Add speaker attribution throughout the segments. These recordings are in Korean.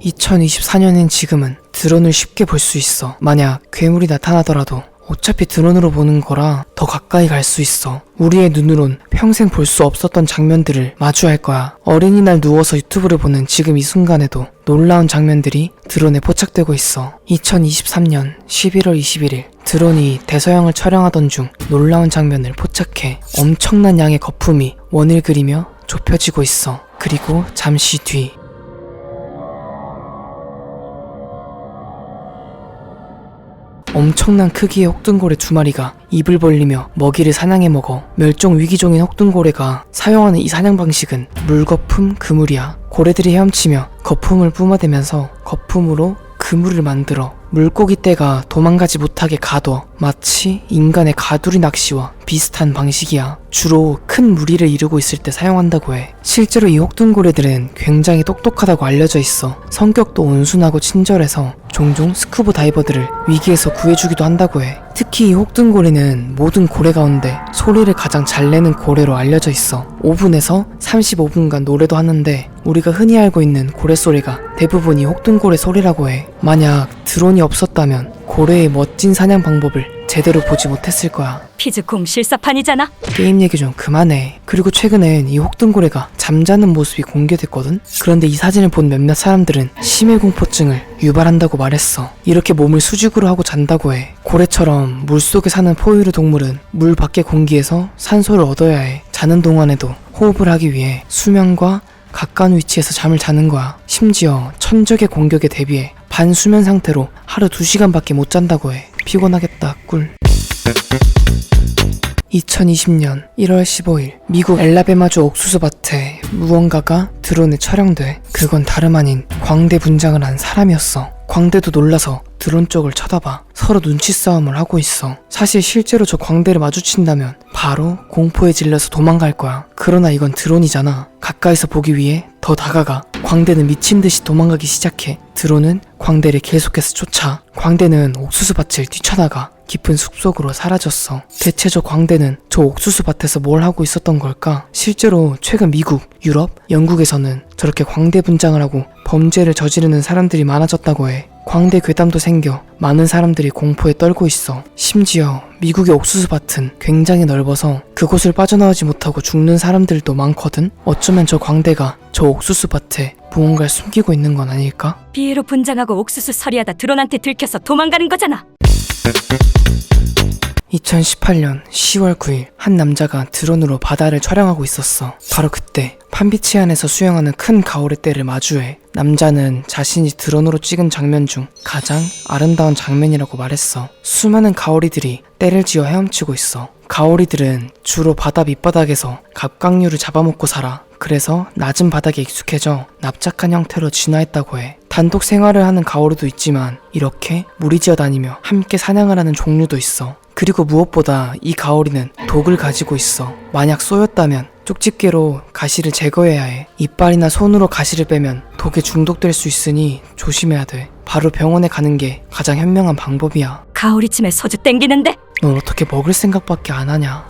Speaker 1: 2024년인 지금은 드론을 쉽게 볼 수 있어. 만약 괴물이 나타나더라도 어차피 드론으로 보는 거라 더 가까이 갈 수 있어. 우리의 눈으론 평생 볼 수 없었던 장면들을 마주할 거야. 어린이날 누워서 유튜브를 보는 지금 이 순간에도 놀라운 장면들이 드론에 포착되고 있어. 2023년 11월 21일 드론이 대서양을 촬영하던 중 놀라운 장면을 포착해 엄청난 양의 거품이 원을 그리며 좁혀지고 있어. 그리고 잠시 뒤 엄청난 크기의 혹등고래 2마리가 입을 벌리며 먹이를 사냥해 먹어. 멸종 위기종인 혹등고래가 사용하는 이 사냥 방식은 물거품 그물이야. 고래들이 헤엄치며 거품을 뿜어대면서 거품으로 그물을 만들어 물고기 떼가 도망가지 못하게 가둬. 마치 인간의 가두리 낚시와 비슷한 방식이야. 주로 큰 무리를 이루고 있을 때 사용한다고 해. 실제로 이 혹등고래들은 굉장히 똑똑하다고 알려져 있어. 성격도 온순하고 친절해서 종종 스쿠버 다이버들을 위기에서 구해주기도 한다고 해. 특히 이 혹등고래는 모든 고래 가운데 소리를 가장 잘 내는 고래로 알려져 있어. 5분에서 35분간 노래도 하는데 우리가 흔히 알고 있는 고래 소리가 대부분 이 혹등고래 소리라고 해. 만약 드론이 없었다면 고래의 멋진 사냥 방법을 제대로 보지 못했을 거야.
Speaker 2: 피즈콩 실사판이잖아.
Speaker 1: 게임 얘기 좀 그만해. 그리고 최근엔 이 혹등고래가 잠자는 모습이 공개됐거든? 그런데 이 사진을 본 몇몇 사람들은 심해 공포증을 유발한다고 말했어. 이렇게 몸을 수직으로 하고 잔다고 해. 고래처럼 물속에 사는 포유류 동물은 물 밖의 공기에서 산소를 얻어야 해. 자는 동안에도 호흡을 하기 위해 수면과 가까운 위치에서 잠을 자는 거야. 심지어 천적의 공격에 대비해 반수면 상태로 하루 2시간밖에 못 잔다고 해. 피곤하겠다 꿀. 2020년 1월 15일 미국 엘라베마주 옥수수밭에 무언가가 드론에 촬영돼. 그건 다름 아닌 광대 분장을 한 사람이었어. 광대도 놀라서 드론 쪽을 쳐다봐. 서로 눈치 싸움을 하고 있어. 사실 실제로 저 광대를 마주친다면 바로 공포에 질려서 도망갈 거야. 그러나 이건 드론이잖아. 가까이서 보기 위해 더 다가가. 광대는 미친듯이 도망가기 시작해. 드론은 광대를 계속해서 쫓아. 광대는 옥수수밭을 뛰쳐나가 깊은 숲속으로 사라졌어. 대체 저 광대는 저 옥수수밭에서 뭘 하고 있었던 걸까? 실제로 최근 미국, 유럽, 영국에서는 저렇게 광대 분장을 하고 범죄를 저지르는 사람들이 많아졌다고 해. 광대 괴담도 생겨 많은 사람들이 공포에 떨고 있어. 심지어 미국의 옥수수밭은 굉장히 넓어서 그곳을 빠져나오지 못하고 죽는 사람들도 많거든? 어쩌면 저 광대가 저 옥수수밭에 무언가를 숨기고 있는 건 아닐까?
Speaker 2: 비애로 분장하고 옥수수 서리하다 드론한테 들켜서 도망가는 거잖아.
Speaker 1: 2018년 10월 9일 한 남자가 드론으로 바다를 촬영하고 있었어. 바로 그때 판비치안에서 수영하는 큰 가오리떼를 마주해. 남자는 자신이 드론으로 찍은 장면 중 가장 아름다운 장면이라고 말했어. 수많은 가오리들이 떼를 지어 헤엄치고 있어. 가오리들은 주로 바다 밑바닥에서 갑각류를 잡아먹고 살아. 그래서 낮은 바닥에 익숙해져 납작한 형태로 진화했다고 해. 단독 생활을 하는 가오리도 있지만 이렇게 무리지어 다니며 함께 사냥을 하는 종류도 있어. 그리고 무엇보다 이 가오리는 독을 가지고 있어. 만약 쏘였다면 쪽집게로 가시를 제거해야 해. 이빨이나 손으로 가시를 빼면 독에 중독될 수 있으니 조심해야 돼. 바로 병원에 가는 게 가장 현명한 방법이야.
Speaker 2: 가오리찜에 소주 땡기는데?
Speaker 1: 넌 어떻게 먹을 생각밖에 안 하냐?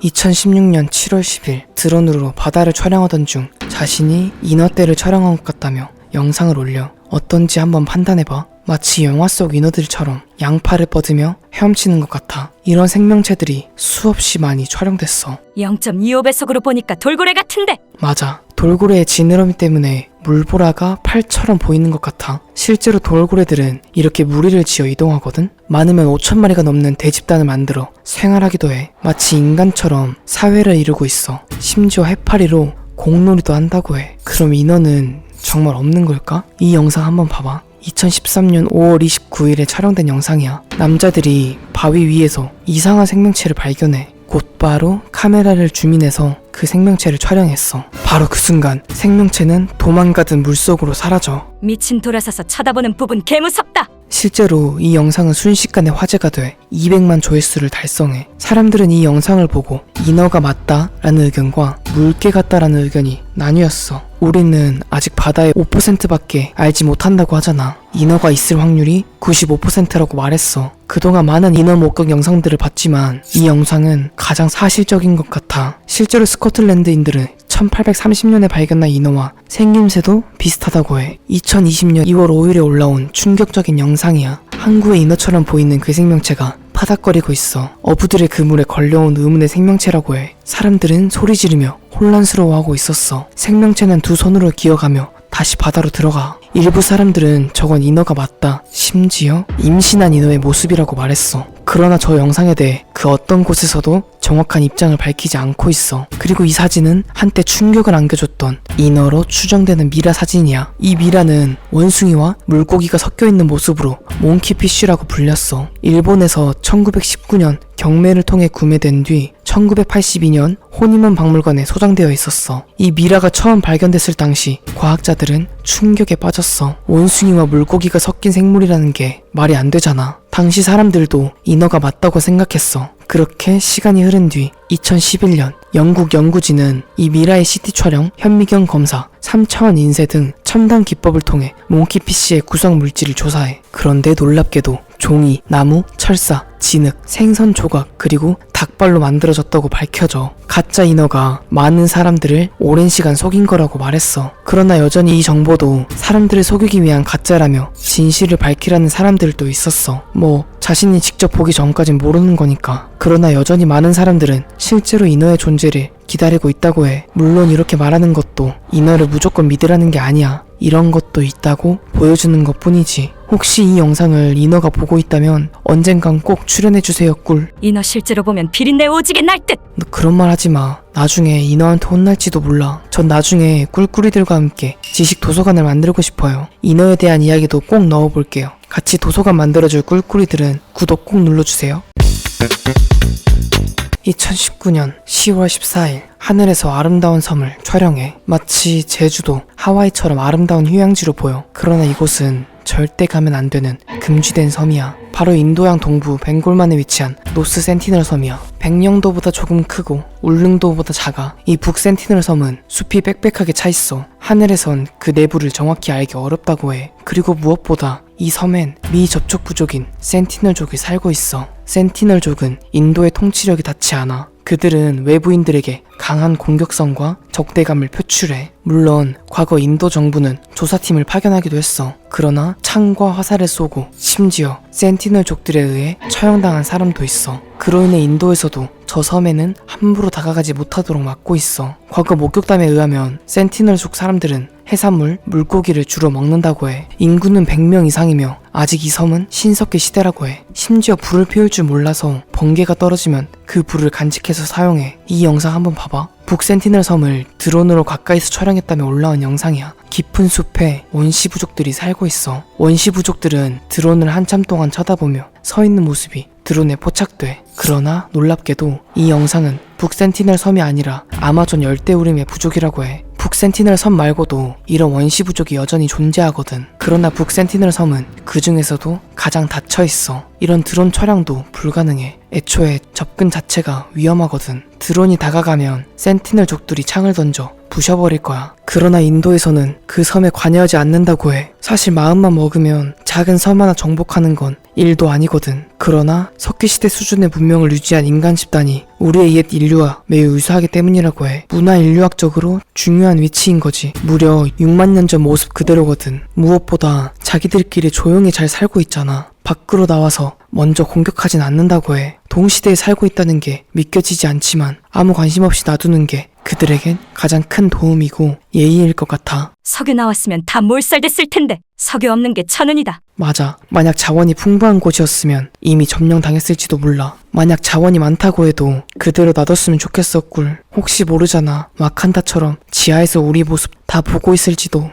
Speaker 1: 2016년 7월 10일 드론으로 바다를 촬영하던 중 자신이 인어떼를 촬영한 것 같다며 영상을 올려. 어떤지 한번 판단해봐. 마치 영화 속 인어들처럼 양팔을 뻗으며 헤엄치는 것 같아. 이런 생명체들이 수없이 많이 촬영됐어.
Speaker 2: 0.25배속으로 보니까 돌고래 같은데?
Speaker 1: 맞아. 돌고래의 지느러미 때문에 물보라가 팔처럼 보이는 것 같아. 실제로 돌고래들은 이렇게 무리를 지어 이동하거든? 많으면 5,000마리가 넘는 대집단을 만들어 생활하기도 해. 마치 인간처럼 사회를 이루고 있어. 심지어 해파리로 공놀이도 한다고 해. 그럼 인어는 정말 없는 걸까? 이 영상 한번 봐봐. 2013년 5월 29일에 촬영된 영상이야. 남자들이 바위 위에서 이상한 생명체를 발견해. 곧바로 카메라를 줌인해서 그 생명체를 촬영했어. 바로 그 순간 생명체는 도망가듯 물속으로 사라져.
Speaker 2: 미친 돌아서서 쳐다보는 부분 개무섭다.
Speaker 1: 실제로 이 영상은 순식간에 화제가 돼 200만 조회수를 달성해. 사람들은 이 영상을 보고 인어가 맞다 라는 의견과 물개 같다라는 의견이 나뉘었어. 우리는 아직 바다의 5%밖에 알지 못한다고 하잖아. 인어가 있을 확률이 95%라고 말했어. 그동안 많은 인어 목격 영상들을 봤지만 이 영상은 가장 사실적인 것 같아. 실제로 스코틀랜드인들은 1830년에 발견한 인어와 생김새도 비슷하다고 해. 2020년 2월 5일에 올라온 충격적인 영상이야. 항구의 인어처럼 보이는 그 생명체가 파닥거리고 있어. 어부들의 그물에 걸려온 의문의 생명체라고 해. 사람들은 소리 지르며 혼란스러워하고 있었어. 생명체는 두 손으로 기어가며 다시 바다로 들어가. 일부 사람들은 저건 인어가 맞다, 심지어 임신한 인어의 모습이라고 말했어. 그러나 저 영상에 대해 그 어떤 곳에서도 정확한 입장을 밝히지 않고 있어. 그리고 이 사진은 한때 충격을 안겨줬던 인어로 추정되는 미라 사진이야. 이 미라는 원숭이와 물고기가 섞여있는 모습으로 몽키피쉬라고 불렸어. 일본에서 1919년 경매를 통해 구매된 뒤 1982년 호니먼 박물관에 소장되어 있었어. 이 미라가 처음 발견됐을 당시 과학자들은 충격에 빠졌어. 원숭이와 물고기가 섞인 생물이라는 게 말이 안 되잖아. 당시 사람들도 인어가 맞다고 생각했어. 그렇게 시간이 흐른 뒤 2011년 영국 연구진은 이 미라의 CT 촬영, 현미경 검사, 3차원 인쇄 등 첨단 기법을 통해 몽키피쉬의 구성 물질을 조사해. 그런데 놀랍게도 종이, 나무, 철사, 진흙, 생선 조각, 그리고 닭발로 만들어졌다고 밝혀져. 가짜 인어가 많은 사람들을 오랜 시간 속인 거라고 말했어. 그러나 여전히 이 정보도 사람들을 속이기 위한 가짜라며 진실을 밝히라는 사람들도 있었어. 자신이 직접 보기 전까진 모르는 거니까. 그러나 여전히 많은 사람들은 실제로 인어의 존재를 기다리고 있다고 해. 물론 이렇게 말하는 것도 인어를 무조건 믿으라는 게 아니야. 이런 것도 있다고 보여주는 것 뿐이지. 혹시 이 영상을 인어가 보고 있다면 언젠간 꼭 출연해주세요, 꿀.
Speaker 2: 인어 실제로 보면 비린내 오지게 날 듯.
Speaker 1: 너 그런 말 하지마. 나중에 인어한테 혼날지도 몰라. 전 나중에 꿀꿀이들과 함께 지식 도서관을 만들고 싶어요. 인어에 대한 이야기도 꼭 넣어볼게요. 같이 도서관 만들어줄 꿀꿀이들은 구독 꼭 눌러주세요. 2019년 10월 14일 하늘에서 아름다운 섬을 촬영해. 마치 제주도, 하와이처럼 아름다운 휴양지로 보여. 그러나 이곳은 절대 가면 안 되는 금지된 섬이야. 바로 인도양 동부 벵골만에 위치한 노스 센티널 섬이야. 백령도보다 조금 크고 울릉도보다 작아. 이 북 센티널 섬은 숲이 빽빽하게 차 있어. 하늘에선 그 내부를 정확히 알기 어렵다고 해. 그리고 무엇보다 이 섬엔 미접촉 부족인 센티널족이 살고 있어. 센티널족은 인도의 통치력이 닿지 않아. 그들은 외부인들에게 강한 공격성과 적대감을 표출해. 물론 과거 인도 정부는 조사팀을 파견하기도 했어. 그러나 창과 화살을 쏘고 심지어 센티널족들에 의해 처형당한 사람도 있어. 그로 인해 인도에서도 저 섬에는 함부로 다가가지 못하도록 막고 있어. 과거 목격담에 의하면 센티널족 사람들은 해산물, 물고기를 주로 먹는다고 해. 인구는 100명 이상이며 아직 이 섬은 신석기 시대라고 해. 심지어 불을 피울 줄 몰라서 번개가 떨어지면 그 불을 간직해서 사용해. 이 영상 한번 봐봐. 북 센티널 섬을 드론으로 가까이서 촬영했다며 올라온 영상이야. 깊은 숲에 원시 부족들이 살고 있어. 원시 부족들은 드론을 한참 동안 쳐다보며 서 있는 모습이 드론에 포착돼. 그러나 놀랍게도 이 영상은 북 센티널 섬이 아니라 아마존 열대우림의 부족이라고 해. 북 센티널 섬 말고도 이런 원시 부족이 여전히 존재하거든. 그러나 북 센티널 섬은 그 중에서도 가장 닫혀 있어. 이런 드론 촬영도 불가능해. 애초에 접근 자체가 위험하거든. 드론이 다가가면 센티널족들이 창을 던져 부셔버릴 거야. 그러나 인도에서는 그 섬에 관여하지 않는다고 해. 사실 마음만 먹으면 작은 섬 하나 정복하는 건 일도 아니거든. 그러나 석기시대 수준의 문명을 유지한 인간 집단이 우리의 옛 인류와 매우 유사하기 때문이라고 해. 문화 인류학적으로 중요한 위치인 거지. 무려 6만 년 전 모습 그대로거든. 무엇보다 자기들끼리 조용히 잘 살고 있잖아. 밖으로 나와서 먼저 공격하진 않는다고 해. 동시대에 살고 있다는 게 믿겨지지 않지만 아무 관심 없이 놔두는 게 그들에겐 가장 큰 도움이고 예의일 것 같아.
Speaker 2: 석유 나왔으면 다 몰살됐을 텐데 석유 없는 게 천운이다.
Speaker 1: 맞아. 만약 자원이 풍부한 곳이었으면 이미 점령당했을지도 몰라. 만약 자원이 많다고 해도 그대로 놔뒀으면 좋겠어, 꿀. 혹시 모르잖아. 와칸다처럼 지하에서 우리 모습 다 보고 있을지도.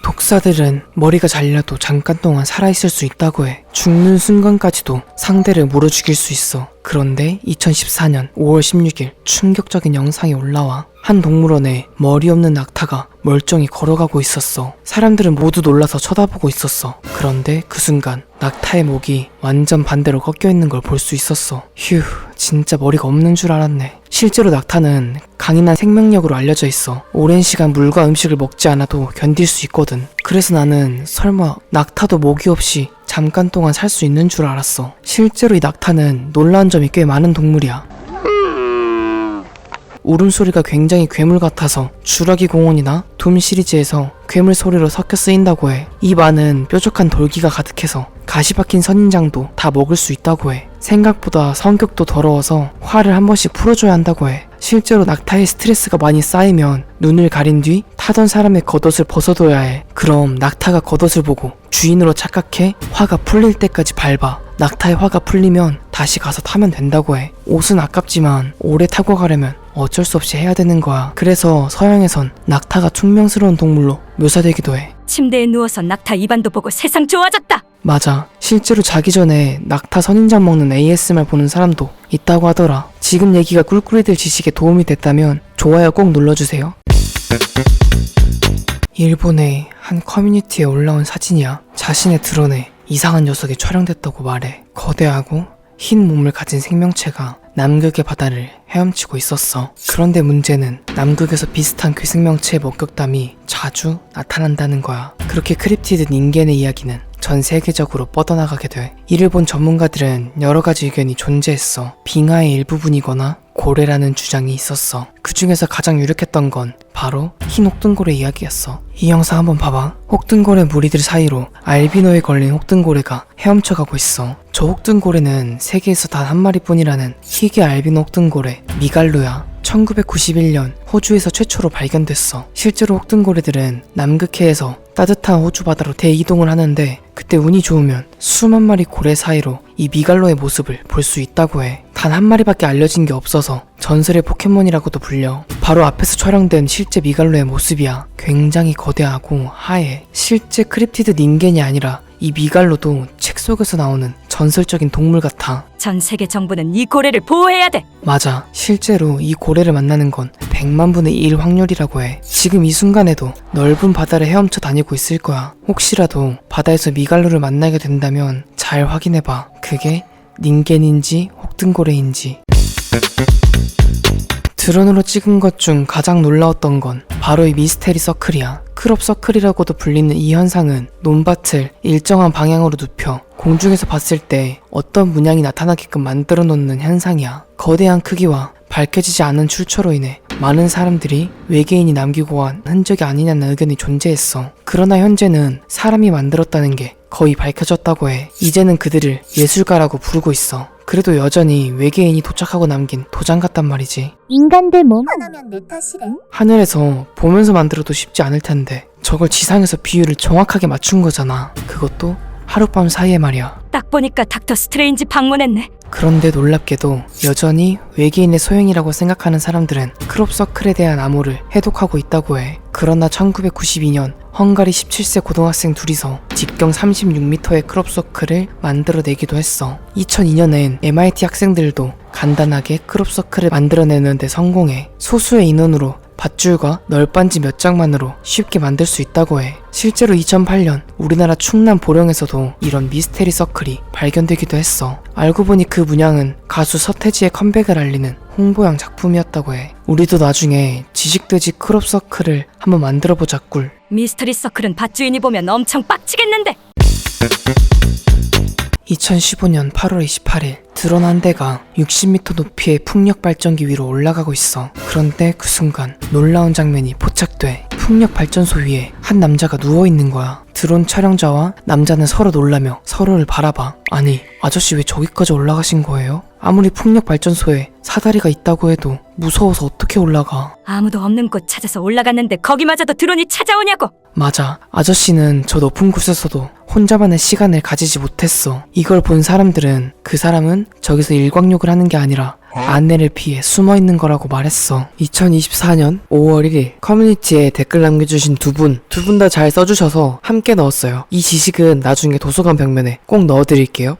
Speaker 1: 독사들은 머리가 잘려도 잠깐 동안 살아있을 수 있다고 해. 죽는 순간까지도 상대를 물어 죽일 수 있어. 그런데 2014년 5월 16일 충격적인 영상이 올라와. 한 동물원에 머리 없는 낙타가 멀쩡히 걸어가고 있었어. 사람들은 모두 놀라서 쳐다보고 있었어. 그런데 그 순간 낙타의 목이 완전 반대로 꺾여 있는 걸 볼 수 있었어. 휴, 진짜 머리가 없는 줄 알았네. 실제로 낙타는 강인한 생명력으로 알려져 있어. 오랜 시간 물과 음식을 먹지 않아도 견딜 수 있거든. 그래서 나는 설마 낙타도 목이 없이 잠깐 동안 살 수 있는 줄 알았어. 실제로 이 낙타는 놀라운 점이 꽤 많은 동물이야. 울음소리가 굉장히 괴물 같아서 주라기 공원이나 둠 시리즈에서 괴물 소리로 섞여 쓰인다고 해. 입 안은 뾰족한 돌기가 가득해서 가시 박힌 선인장도 다 먹을 수 있다고 해. 생각보다 성격도 더러워서 화를 한 번씩 풀어줘야 한다고 해. 실제로 낙타의 스트레스가 많이 쌓이면 눈을 가린 뒤 타던 사람의 겉옷을 벗어둬야 해. 그럼 낙타가 겉옷을 보고 주인으로 착각해 화가 풀릴 때까지 밟아. 낙타의 화가 풀리면 다시 가서 타면 된다고 해. 옷은 아깝지만 오래 타고 가려면 어쩔 수 없이 해야 되는 거야. 그래서 서양에선 낙타가 퉁명스러운 동물로 묘사되기도 해.
Speaker 2: 침대에 누워서 낙타 입안도 보고 세상 좋아졌다.
Speaker 1: 맞아. 실제로 자기 전에 낙타 선인장 먹는 ASMR 보는 사람도 있다고 하더라. 지금 얘기가 꿀꿀이들 지식에 도움이 됐다면 좋아요 꼭 눌러주세요. 일본의 한 커뮤니티에 올라온 사진이야. 자신의 드론에 이상한 녀석이 촬영됐다고 말해. 거대하고 흰 몸을 가진 생명체가 남극의 바다를 헤엄치고 있었어. 그런데 문제는 남극에서 비슷한 괴생명체의 목격담이 자주 나타난다는 거야. 그렇게 크립티드 닌겐의 이야기는 전 세계적으로 뻗어나가게 돼. 이를 본 전문가들은 여러 가지 의견이 존재했어. 빙하의 일부분이거나 고래라는 주장이 있었어. 그 중에서 가장 유력했던 건 바로 흰 혹등고래 이야기였어. 이 영상 한번 봐봐. 혹등고래 무리들 사이로 알비노에 걸린 혹등고래가 헤엄쳐가고 있어. 저 혹등고래는 세계에서 단 한 마리뿐이라는 희귀 알비노 혹등고래 미갈루야. 1991년 호주에서 최초로 발견됐어. 실제로 혹등고래들은 남극해에서 따뜻한 호주 바다로 대이동을 하는데 그때 운이 좋으면 수만 마리 고래 사이로 이 미갈로의 모습을 볼 수 있다고 해. 단 한 마리밖에 알려진 게 없어서 전설의 포켓몬이라고도 불려. 바로 앞에서 촬영된 실제 미갈로의 모습이야. 굉장히 거대하고 하얘. 실제 크립티드 닌겐이 아니라 이 미갈로도 책 속에서 나오는 전설적인 동물 같아.
Speaker 2: 전 세계 정부는 이 고래를 보호해야 돼.
Speaker 1: 맞아. 실제로 이 고래를 만나는 건 100만 분의 1 확률이라고 해. 지금 이 순간에도 넓은 바다를 헤엄쳐 다니고 있을 거야. 혹시라도 바다에서 미갈루를 만나게 된다면 잘 확인해봐. 그게 닌겐인지 혹등고래인지. 드론으로 찍은 것 중 가장 놀라웠던 건 바로 이 미스테리 서클이야. 크롭 서클이라고도 불리는 이 현상은 논밭을 일정한 방향으로 눕혀 공중에서 봤을 때 어떤 문양이 나타나게끔 만들어 놓는 현상이야. 거대한 크기와 밝혀지지 않은 출처로 인해 많은 사람들이 외계인이 남기고 간 흔적이 아니냐는 의견이 존재했어. 그러나 현재는 사람이 만들었다는 게 거의 밝혀졌다고 해. 이제는 그들을 예술가라고 부르고 있어. 그래도 여전히 외계인이 도착하고 남긴 도장 같단 말이지.
Speaker 3: 인간들 몸 하나면 내 탓이래.
Speaker 1: 하늘에서 보면서 만들어도 쉽지 않을 텐데 저걸 지상에서 비율을 정확하게 맞춘 거잖아. 그것도 하룻밤 사이에 말이야.
Speaker 2: 딱 보니까 닥터 스트레인지 방문했네.
Speaker 1: 그런데 놀랍게도 여전히 외계인의 소행이라고 생각하는 사람들은 크롭 서클에 대한 암호를 해독하고 있다고 해. 그러나 1992년 헝가리 17세 고등학생 둘이서 직경 36m의 크롭 서클을 만들어내기도 했어. 2002년엔 MIT 학생들도 간단하게 크롭 서클을 만들어내는데 성공해. 소수의 인원으로 밧줄과 널빤지 몇 장만으로 쉽게 만들 수 있다고 해. 실제로 2008년 우리나라 충남 보령에서도 이런 미스테리 서클이 발견되기도 했어. 알고 보니 그 문양은 가수 서태지의 컴백을 알리는 홍보용 작품이었다고 해. 우리도 나중에 지식돼지 크롭 서클을 한번 만들어보자 꿀.
Speaker 2: 미스터리 서클은 밭주인이 보면 엄청 빡치겠는데.
Speaker 1: 2015년 8월 28일 드론 한 대가 60m 높이의 풍력 발전기 위로 올라가고 있어. 그런데 그 순간 놀라운 장면이 포착돼. 풍력 발전소 위에 한 남자가 누워있는 거야. 드론 촬영자와 남자는 서로 놀라며 서로를 바라봐. 아니, 아저씨 왜 저기까지 올라가신 거예요? 아무리 풍력 발전소에 사다리가 있다고 해도 무서워서 어떻게 올라가?
Speaker 2: 아무도 없는 곳 찾아서 올라갔는데 거기마저도 드론이 찾아오냐고.
Speaker 1: 맞아. 아저씨는 저 높은 곳에서도 혼자만의 시간을 가지지 못했어. 이걸 본 사람들은 그 사람은 저기서 일광욕을 하는 게 아니라 안내를 피해 숨어있는 거라고 말했어. 2024년 5월 1일 커뮤니티에 댓글 남겨주신 두 분 다 잘 써주셔서 함께 넣었어요. 이 지식은 나중에 도서관 벽면에 꼭 넣어드릴게요.